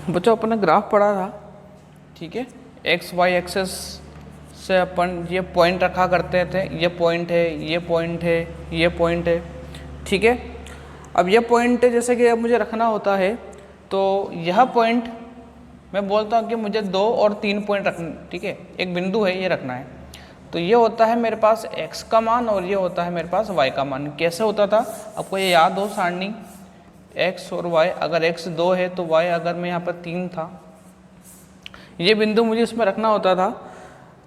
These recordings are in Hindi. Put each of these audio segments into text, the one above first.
बच्चों अपन ने ग्राफ पढ़ा था, ठीक है। एक्स वाई एक्सेस से अपन ये पॉइंट रखा करते थे, ये पॉइंट है, ये पॉइंट है, ये पॉइंट है, ठीक है। अब ये पॉइंट जैसे कि अब मुझे रखना होता है, तो यह पॉइंट मैं बोलता हूँ कि मुझे 2 और 3 पॉइंट रखना, ठीक है। एक बिंदु है, ये रखना है। तो ये होता है मेरे पास x का मान और ये होता है मेरे पास y का मान। कैसे होता था आपको ये याद हो सारणी, x और y, अगर x 2 है तो y अगर मैं यहाँ पर 3 था, ये बिंदु मुझे इसमें रखना होता था।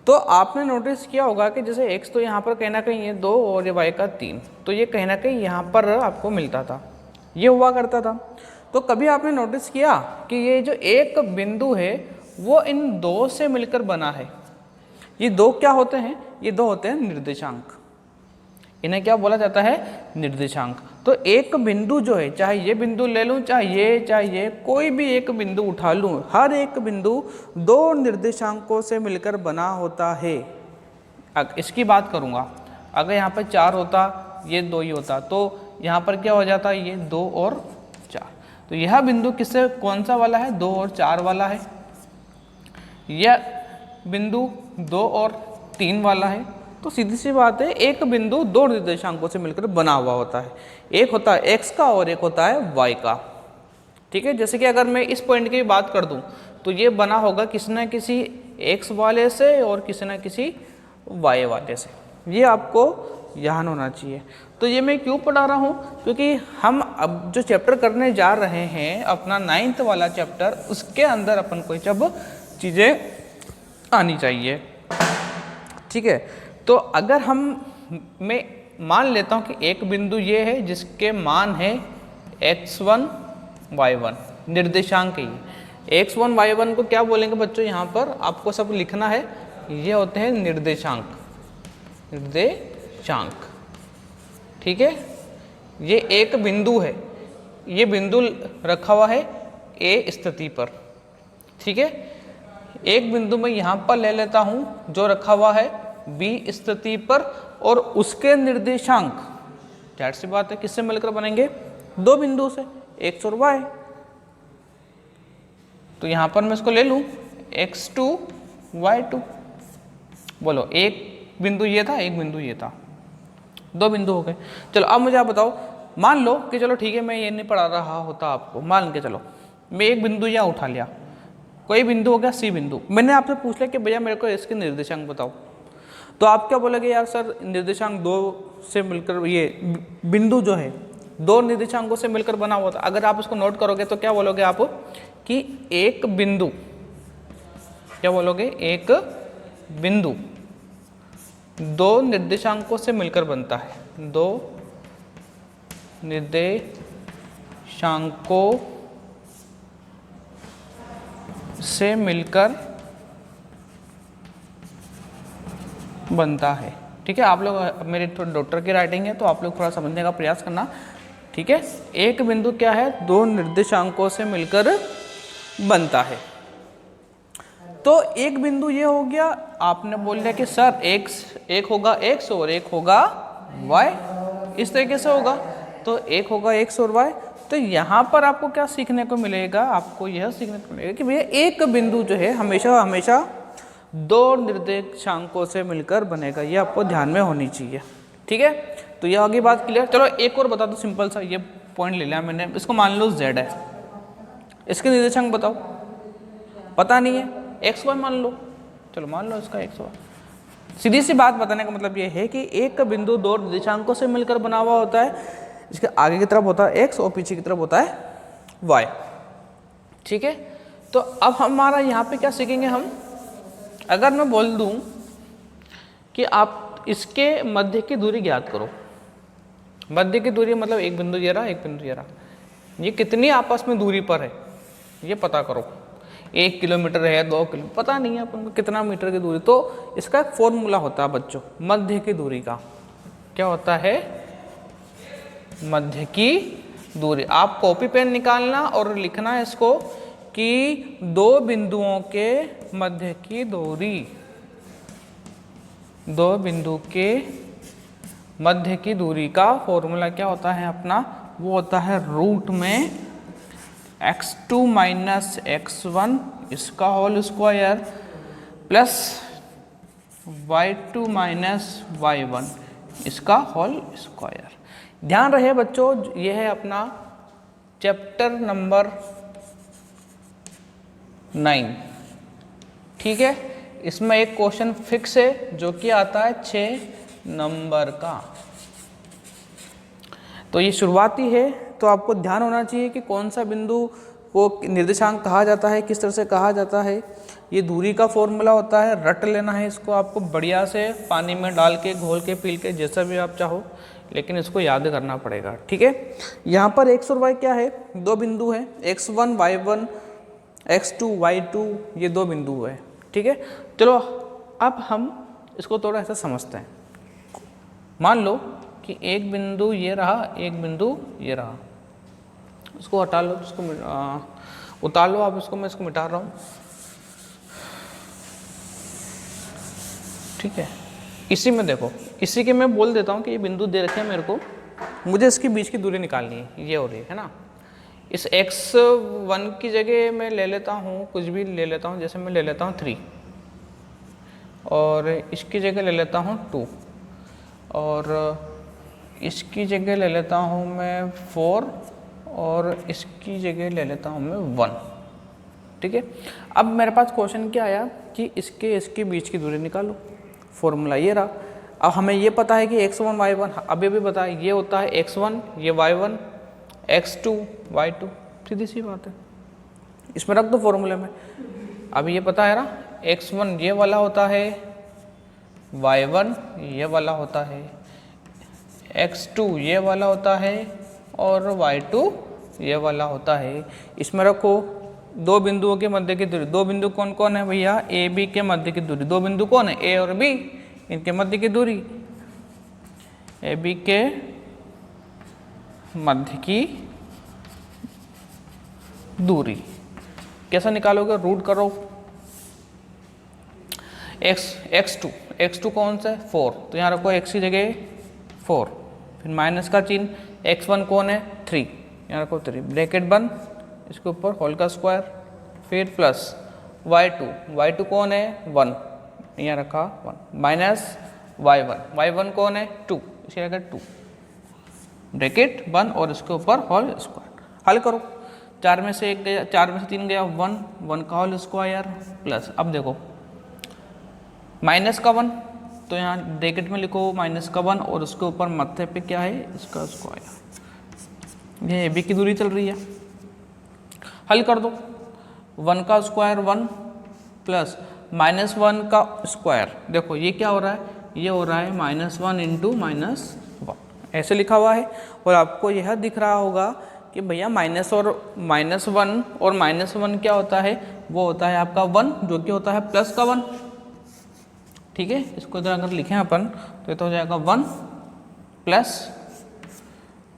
तो आपने नोटिस किया होगा कि जैसे x तो यहाँ पर कहीं ना कहीं ये 2 और ये y का 3, तो ये कहीं ना कहीं यहाँ पर आपको मिलता था, ये हुआ करता था। तो कभी आपने नोटिस किया कि ये जो एक बिंदु है वो इन 2 से मिलकर बना है। ये 2 क्या होते हैं? ये 2 होते हैं निर्देशांक। इन्हें क्या बोला जाता है? निर्देशांक। तो एक बिंदु जो है, चाहे ये बिंदु ले लूं, चाहे ये, कोई भी एक बिंदु उठा लूं, हर एक बिंदु 2 निर्देशांकों से मिलकर बना होता है। इसकी बात करूंगा, अगर यहाँ पर 4 होता, ये 2 ही होता, तो यहाँ पर क्या हो जाता? ये 2 और 4। तो यह बिंदु किससे, कौन सा वाला है? 2 और 4 वाला है। यह बिंदु 2 और 3 वाला है। तो सीधी सी बात है, एक बिंदु 2 निर्देशांकों से मिलकर बना हुआ होता है। एक होता है x का और एक होता है y का, ठीक है। जैसे कि अगर मैं इस पॉइंट की बात कर दूं, तो ये बना होगा किसी न किसी x वाले से और किसी न किसी y वाले से। ये आपको ध्यान होना चाहिए। तो ये मैं क्यों पढ़ा रहा हूँ? क्योंकि हम अब जो चैप्टर करने जा रहे हैं, अपना 9th वाला चैप्टर, उसके अंदर अपन को जब चीज़ें आनी चाहिए, ठीक है। तो अगर मैं मान लेता हूँ कि एक बिंदु ये है जिसके मान है x1 y1, निर्देशांक है ये। x1 y1 को क्या बोलेंगे बच्चों? यहाँ पर आपको सब लिखना है, ये होते हैं निर्देशांक, निर्देशांक, ठीक है। ये एक बिंदु है, ये बिंदु रखा हुआ है A स्थिति पर, ठीक है। एक बिंदु मैं यहाँ पर ले लेता हूँ जो रखा हुआ है B स्थिति पर, और उसके निर्देशांक जाहिर सी बात है किससे मिलकर बनेंगे? 2 बिंदु से, x और y। तो यहाँ पर मैं इसको ले लूँ x2 y2। बोलो, एक बिंदु ये था, एक बिंदु ये था, 2 बिंदु हो गए। चलो अब मुझे आप बताओ, मान लो कि चलो ठीक है, मैं ये नहीं पढ़ा रहा होता आपको, मान के चलो मैं एक बिंदु यहाँ उठा लिया, कोई बिंदु हो गया C बिंदु। मैंने आपसे पूछ लिया कि भैया मेरे को इसके निर्देशांक बताओ, तो आप क्या बोलोगे? यार सर निर्देशांक 2 से मिलकर, ये बिंदु जो है 2 निर्देशांकों से मिलकर बना हुआ था। अगर आप इसको नोट करोगे तो क्या बोलोगे आप? कि एक बिंदु, क्या बोलोगे? एक बिंदु 2 निर्देशांकों से मिलकर बनता है, 2 निर्देशांकों से मिलकर बनता है, ठीक है। आप लोग, मेरी थोड़ी डॉक्टर की राइटिंग है तो आप लोग थोड़ा समझने का प्रयास करना, ठीक है। एक बिंदु क्या है? 2 निर्देशांकों से मिलकर बनता है। तो एक बिंदु ये हो गया, आपने बोल दिया कि सर एक होगा x और एक होगा y, इस तरीके से होगा। तो एक होगा x और y। तो यहाँ पर आपको क्या सीखने को मिलेगा? आपको यह सीखने को मिलेगा कि भैया एक बिंदु जो है हमेशा हमेशा 2 निर्देशांकों से मिलकर बनेगा। ये आपको ध्यान में होनी चाहिए, ठीक है। तो ये आगे बात क्लियर। चलो एक और बता दो, सिंपल सा ये पॉइंट ले लिया मैंने, इसको मान लो z है, इसके निर्देशांक बताओ। पता नहीं है, x y मान लो, चलो मान लो इसका x y। सीधी सी बात बताने का मतलब ये है कि एक बिंदु 2 निर्देशांकों से मिलकर बना हुआ होता है, इसके आगे की तरफ होता है x और पीछे की तरफ होता है y, ठीक है। तो अब हमारा यहाँ पे क्या सीखेंगे हम? अगर मैं बोल दूं कि आप इसके मध्य की दूरी ज्ञात करो, मध्य की दूरी मतलब एक बिंदु ये रहा, एक बिंदु ये रहा, ये कितनी आपस में दूरी पर है ये पता करो। 1 किलोमीटर है, 2 किलोमीटर, पता नहीं है अपन को कितना मीटर की दूरी। तो इसका एक फॉर्मूला होता है बच्चों, मध्य की दूरी का। क्या होता है? मध्य की दूरी। आप कॉपी पेन निकालना और लिखना है इसको कि 2 बिंदुओं के मध्य की दूरी, 2 बिंदु के मध्य की दूरी का फॉर्मूला क्या होता है अपना? वो होता है रूट में x2 माइनस x1 इसका whole square plus y2 minus y1 इसका होल स्क्वायर। ध्यान रहे बच्चों, यह है अपना चैप्टर नंबर 9, ठीक है। इसमें एक क्वेश्चन फिक्स है जो कि आता है 6 नंबर का। तो ये शुरुआती है, तो आपको ध्यान होना चाहिए कि कौन सा बिंदु को निर्देशांक कहा जाता है, किस तरह से कहा जाता है। ये दूरी का फॉर्मूला होता है, रट लेना है इसको आपको बढ़िया से, पानी में डाल के, घोल के, पील के, जैसा भी आप चाहो, लेकिन इसको याद करना पड़ेगा, ठीक है। यहाँ पर x और y क्या है, दो बिंदु है, x1 y1 x2 y2, ये दो बिंदु है, ठीक है। चलो अब हम इसको थोड़ा ऐसा समझते हैं। मान लो कि एक बिंदु ये रहा, एक बिंदु ये रहा, उसको हटा लो, उसको उतार लो आप इसको, मैं इसको मिटा रहा हूँ, ठीक है। इसी में देखो, इसी के मैं बोल देता हूँ कि ये बिंदु दे रखे हैं मेरे को, मुझे इसके बीच की दूरी निकालनी है, ये हो रही है ना। इस x1 की जगह मैं ले लेता हूँ, कुछ भी ले लेता हूँ, जैसे मैं ले लेता हूँ 3, और इसकी जगह ले लेता हूँ 2, और इसकी जगह ले लेता हूँ मैं 4, और इसकी जगह ले लेता हूँ मैं 1, ठीक है। अब मेरे पास क्वेश्चन क्या आया कि इसके बीच की दूरी निकालो, फॉर्मूला ये रहा। अब हमें ये पता है कि x1 y1, अभी भी पता है, ये होता है x1, ये y1, x2 y2, सीधी सी बात है, इसमें रख दो फॉर्मूले में। अब ये पता है ना, x1 ये वाला होता है, y1 ये वाला होता है, x2 ये वाला होता है, और y2 ये वाला होता है। इसमें रखो दो बिंदुओं के मध्य की दूरी, दो बिंदु कौन कौन है भैया, ए बी के मध्य की दूरी, दो बिंदु कौन है, ए और बी, इनके मध्य की दूरी, ए बी के मध्य की दूरी कैसा निकालोगे, रूट करो, x2 कौन सा है, 4, तो यहाँ रखो x की जगह 4, फिर माइनस का चिन्ह, x1 कौन है, 3, यहाँ रखो 3, ब्रैकेट बंद, इसके ऊपर होल का स्क्वायर, फिर प्लस y2 कौन है, 1, यहाँ रखा 1, माइनस y1 कौन है, 2, इसकी जगह 2, ब्रैकेट बंद, और इसके ऊपर होल स्क्वायर। हल करो, 4 में से 1 गया, 4 में से 3 गया, 1 का होल स्क्वायर, प्लस, अब देखो माइनस का 1, तो यहाँ ब्रैकेट में लिखो माइनस का 1, और उसके ऊपर मत्थे पे क्या है, इसका स्क्वायर। ये ए बी की दूरी चल रही है, हल कर दो, 1 का स्क्वायर 1 प्लस -1 का स्क्वायर, देखो ये क्या हो रहा है, ये हो रहा है -1 इंटू -1, ऐसे लिखा हुआ है। और आपको यह दिख रहा होगा कि भैया -1 और -1 क्या होता है, वो होता है आपका 1, जो कि होता है प्लस का 1, ठीक है। इसको इधर अगर लिखें अपन तो ये तो हो जाएगा 1 प्लस,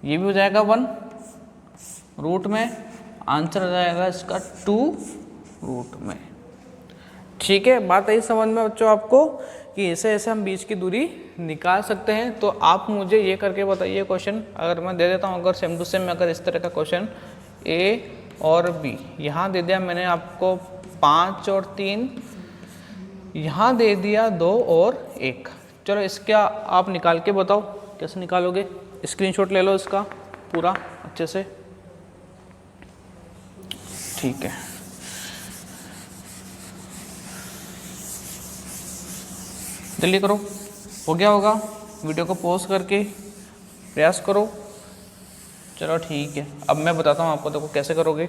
ये भी हो जाएगा 1 रूट में, आंसर आ जाएगा इसका 2 रूट में, ठीक है। बात आई समझ में बच्चों आपको कि ऐसे ऐसे हम बीच की दूरी निकाल सकते हैं। तो आप मुझे ये करके बताइए क्वेश्चन, अगर मैं दे देता हूँ, अगर सेम टू सेम अगर इस तरह का क्वेश्चन ए और बी, यहाँ दे दिया मैंने आपको 5 और 3, यहाँ दे दिया 2 और 1, चलो इसका आप निकाल के बताओ कैसे निकालोगे। स्क्रीनशॉट ले लो इसका पूरा अच्छे से, ठीक है। जल्दी करो, हो गया होगा, वीडियो को पॉज करके प्रयास करो। चलो ठीक है, अब मैं बताता हूँ आपको, देखो कैसे करोगे।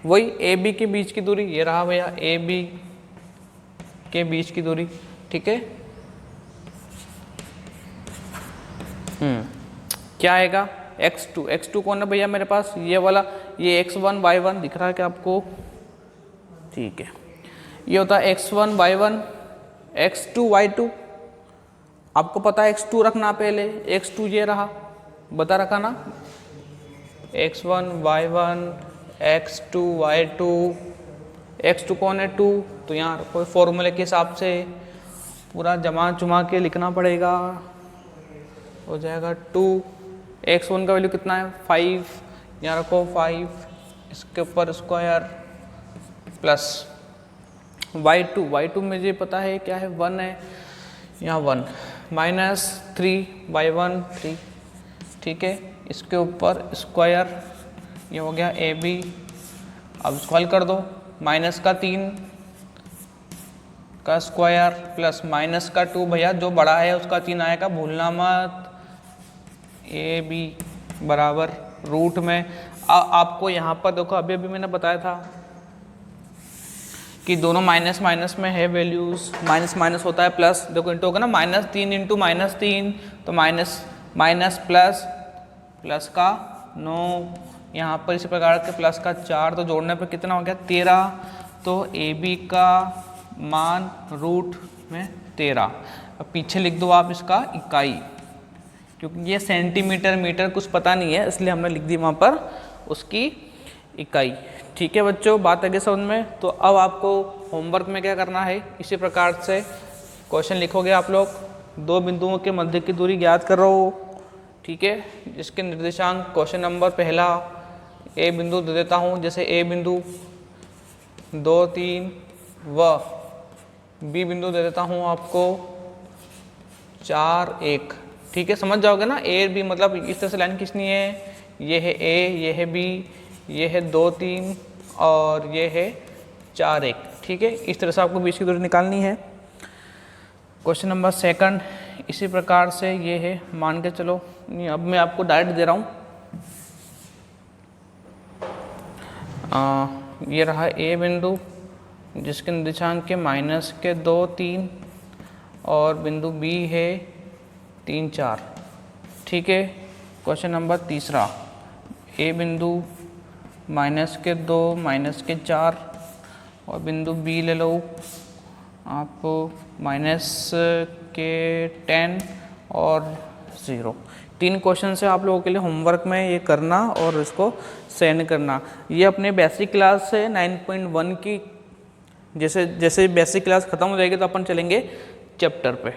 वही ए बी के बीच की दूरी, ये रहा भैया ए बी के बीच की दूरी, ठीक है। क्या आएगा, x2 कौन है भैया मेरे पास, ये वाला, ये x1 y1 दिख रहा है क्या आपको, ठीक है। ये होता है x1 y1 x2 y2, आपको पता है x2 रखना पहले, x2 ये रहा, बता रखा ना, x1 y1 x2 y2, x2 कौन है 2, तो यहाँ कोई फॉर्मूले के हिसाब से पूरा जमा चुमा के लिखना पड़ेगा, हो जाएगा 2, x1 का वैल्यू कितना है 5, यहाँ रखो 5, इसके ऊपर स्क्वायर प्लस y2 मुझे पता है क्या है 1 है, यहाँ 1 माइनस 3y1 3, ठीक है, इसके ऊपर स्क्वायर, ये हो गया ab। अब सॉल्व कर दो, माइनस का 3 का स्क्वायर प्लस माइनस का 2, भैया जो बड़ा है उसका 3 आएगा, भूलना मत, ab बराबर रूट में। आपको यहाँ पर देखो अभी मैंने बताया था कि दोनों माइनस माइनस में है वैल्यूज़, माइनस माइनस होता है प्लस, देखो इंटू होगा ना, -3 इंटू -3 तो माइनस माइनस प्लस, प्लस का 9, यहाँ पर इसी प्रकार के प्लस का 4, तो जोड़ने पर कितना हो गया 13, तो ए बी का मान रूट में 13। अब पीछे लिख दो आप इसका इकाई, क्योंकि ये सेंटीमीटर मीटर कुछ पता नहीं है इसलिए हमने लिख दी वहाँ पर उसकी इकाई। ठीक है बच्चों, बात आगे समझ में। तो अब आपको होमवर्क में क्या करना है, इसी प्रकार से क्वेश्चन लिखोगे आप लोग, दो बिंदुओं के मध्य की दूरी ज्ञात करो, ठीक है, जिसके निर्देशांक क्वेश्चन नंबर पहला ए बिंदु दे देता हूँ, जैसे ए बिंदु 2 3 व बी बिंदु दे देता हूँ आपको 4 1, ठीक है, समझ जाओगे ना। ए बी मतलब इस तरह से लाइन खींचनी है, ये है ए, ये है बी, ये है 2 3 और ये है 4 1, ठीक है, इस तरह से आपको बीच की दूरी निकालनी है। क्वेश्चन नंबर सेकंड इसी प्रकार से ये है, मान के चलो, अब मैं आपको डायरेक्ट दे रहा हूँ, ये रहा ए बिंदु जिसके निर्देशांक के माइनस के 2 3 और बिंदु बी है 3 4, ठीक है। क्वेश्चन नंबर तीसरा, ए बिंदु माइनस के 2 माइनस के 4 और बिंदु बी ले लो आप माइनस के 10 और 0। 3 क्वेश्चन से आप लोगों के लिए होमवर्क में ये करना और इसको सेंड करना। ये अपने बेसिक क्लास से 9.1 की जैसे जैसे बेसिक क्लास ख़त्म हो जाएगी तो अपन चलेंगे चैप्टर पे।